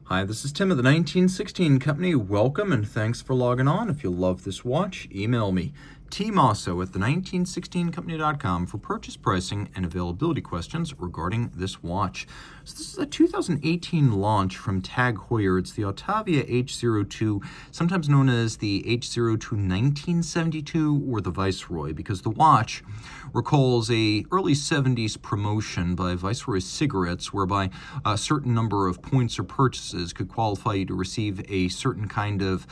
Hi, this is Tim of the 1916 Company. Welcome and thanks for logging on. If you love this watch, email me, Team Mosso at the1916company.com for purchase pricing and availability questions regarding this watch. So this is a 2018 launch from Tag Heuer. It's the Autavia H02, sometimes known as the H02 1972 or the Viceroy, because the watch recalls a early 70s promotion by Viceroy cigarettes whereby a certain number of points or purchases could qualify you to receive a certain kind of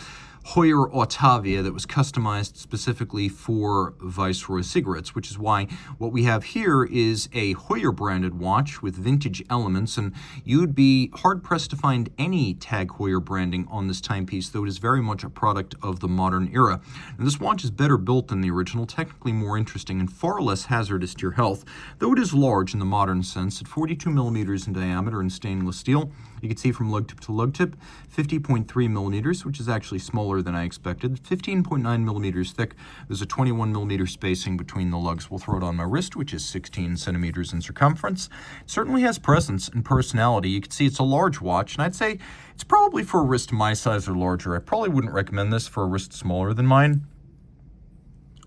Heuer Autavia that was customized specifically for Viceroy cigarettes, which is why what we have here is a Heuer branded watch with vintage elements, and you'd be hard-pressed to find any Tag Heuer branding on this timepiece, though it is very much a product of the modern era. And this watch is better built than the original, technically more interesting, and far less hazardous to your health, though it is large in the modern sense at 42 millimeters in diameter in stainless steel. You can see from lug tip to lug tip, 50.3 millimeters, which is actually smaller than I expected, 15.9 millimeters thick. There's a 21 millimeter spacing between the lugs. We'll throw it on my wrist, which is 16 centimeters in circumference. It certainly has presence and personality. You can see it's a large watch, and I'd say it's probably for a wrist my size or larger. I probably wouldn't recommend this for a wrist smaller than mine,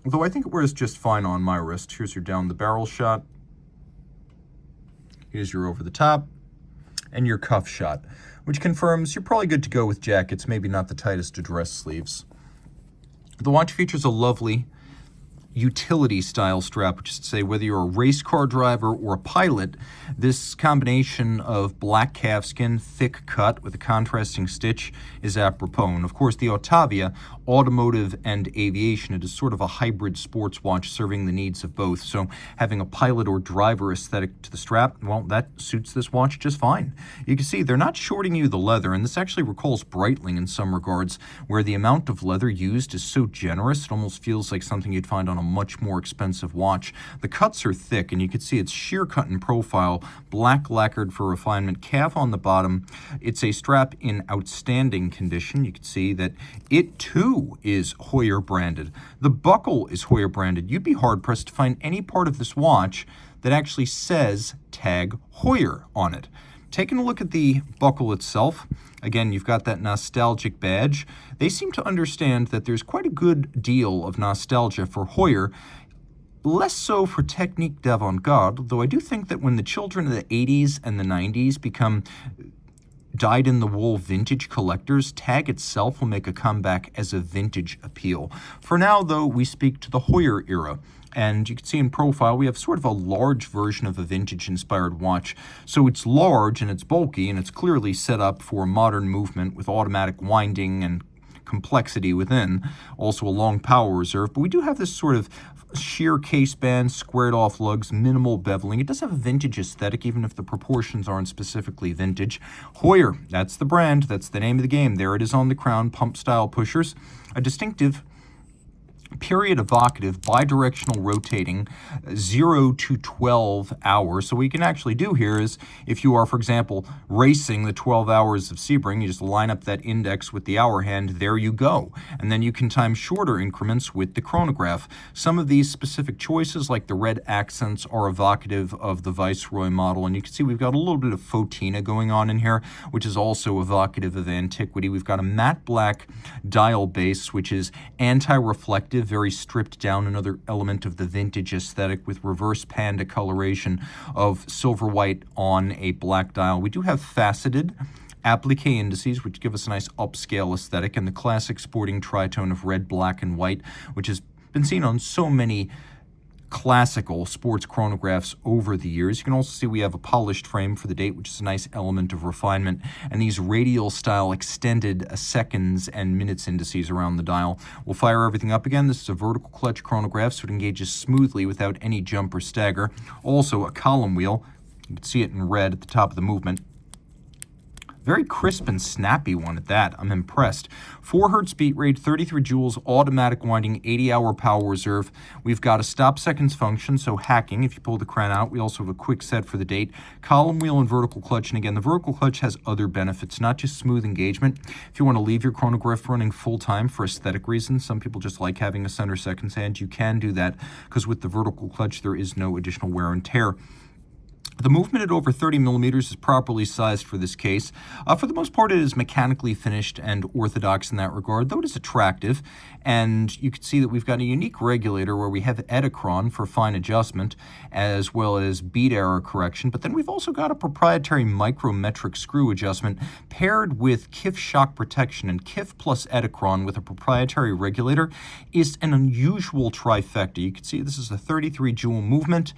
although I think it wears just fine on my wrist. Here's your down the barrel shot. Here's your over the top. And your cuff shot, which confirms you're probably good to go with jackets, maybe not the tightest of dress sleeves. The watch features a lovely utility style strap, which is to say whether you're a race car driver or a pilot, this combination of black calfskin, thick cut with a contrasting stitch is apropos. And of course the Autavia, automotive and aviation, it is sort of a hybrid sports watch serving the needs of both. So having a pilot or driver aesthetic to the strap, well, that suits this watch just fine. You can see they're not shorting you the leather, and this actually recalls Breitling in some regards, where the amount of leather used is so generous it almost feels like something you'd find on a much more expensive watch. The cuts are thick, and you can see it's sheer cut in profile, black lacquered for refinement, calf on the bottom. It's a strap in outstanding condition. You can see that it too is Heuer branded. The buckle is Heuer branded. You'd be hard pressed to find any part of this watch that actually says Tag Heuer on it. Taking a look at the buckle itself, again, you've got that nostalgic badge. They seem to understand that there's quite a good deal of nostalgia for Heuer, less so for technique d'avant-garde, though I do think that when the children of the 80s and the 90s become dyed-in-the-wool vintage collectors, Tag itself will make a comeback as a vintage appeal. For now, though, we speak to the Heuer era. And you can see in profile, we have sort of a large version of a vintage-inspired watch. So it's large and it's bulky, and it's clearly set up for modern movement with automatic winding and complexity within. Also a long power reserve, but we do have this sort of sheer case band, squared off lugs, minimal beveling. It does have a vintage aesthetic, even if the proportions aren't specifically vintage. Heuer, that's the brand, that's the name of the game. There it is on the crown, pump style pushers. A distinctive period evocative, bidirectional rotating, 0 to 12 hours. So what you can actually do here is, if you are, for example, racing the 12 hours of Sebring, you just line up that index with the hour hand, there you go. And then you can time shorter increments with the chronograph. Some of these specific choices, like the red accents, are evocative of the Viceroy model. And you can see we've got a little bit of photina going on in here, which is also evocative of antiquity. We've got a matte black dial base, which is anti-reflective, very stripped down, another element of the vintage aesthetic with reverse panda coloration of silver white on a black dial. We do have faceted applique indices, which give us a nice upscale aesthetic, and the classic sporting tritone of red, black, and white, which has been seen on so many classical sports chronographs over the years. You can also see we have a polished frame for the date, which is a nice element of refinement, and these radial style extended seconds and minutes indices around the dial. We'll fire everything up again. This is a vertical clutch chronograph, so it engages smoothly without any jump or stagger. Also a column wheel. You can see it in red at the top of the movement. Very crisp and snappy one at that. I'm impressed. 4 hertz beat rate, 33 joules, automatic winding, 80-hour power reserve. We've got a stop seconds function, so hacking. If you pull the crank out, we also have a quick set for the date. Column wheel and vertical clutch. And again, the vertical clutch has other benefits, not just smooth engagement. If you want to leave your chronograph running full-time for aesthetic reasons, some people just like having a center seconds hand, you can do that, because with the vertical clutch, there is no additional wear and tear. The movement at over 30 millimeters is properly sized for this case. For the most part, it is mechanically finished and orthodox in that regard, though it is attractive. And you can see that we've got a unique regulator where we have Edicron for fine adjustment, as well as bead error correction. But then we've also got a proprietary micrometric screw adjustment paired with KIF shock protection. And KIF plus Edicron with a proprietary regulator is an unusual trifecta. You can see this is a 33 joule movement.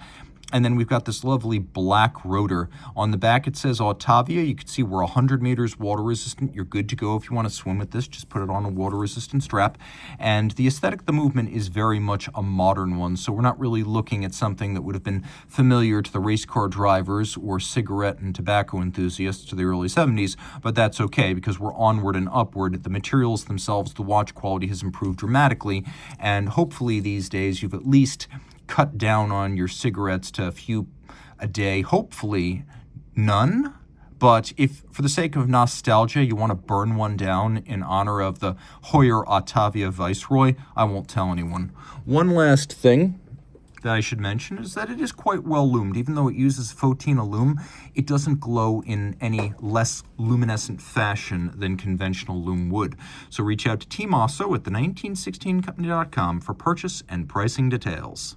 And then we've got this lovely black rotor. On the back it says Autavia. You can see we're 100 meters water resistant. You're good to go if you want to swim with this. Just put it on a water resistant strap. And the aesthetic of the movement is very much a modern one. So we're not really looking at something that would have been familiar to the race car drivers or cigarette and tobacco enthusiasts to the early 70s. But that's okay because we're onward and upward. The materials themselves, the watch quality has improved dramatically. And hopefully these days you've at least cut down on your cigarettes to a few a day, hopefully none. But if, for the sake of nostalgia, you want to burn one down in honor of the Heuer Autavia Viceroy, I won't tell anyone. One last thing that I should mention is that it is quite well lumed. Even though it uses Photina lume, it doesn't glow in any less luminescent fashion than conventional lume would. So reach out to Team Mosso at the 1916company.com for purchase and pricing details.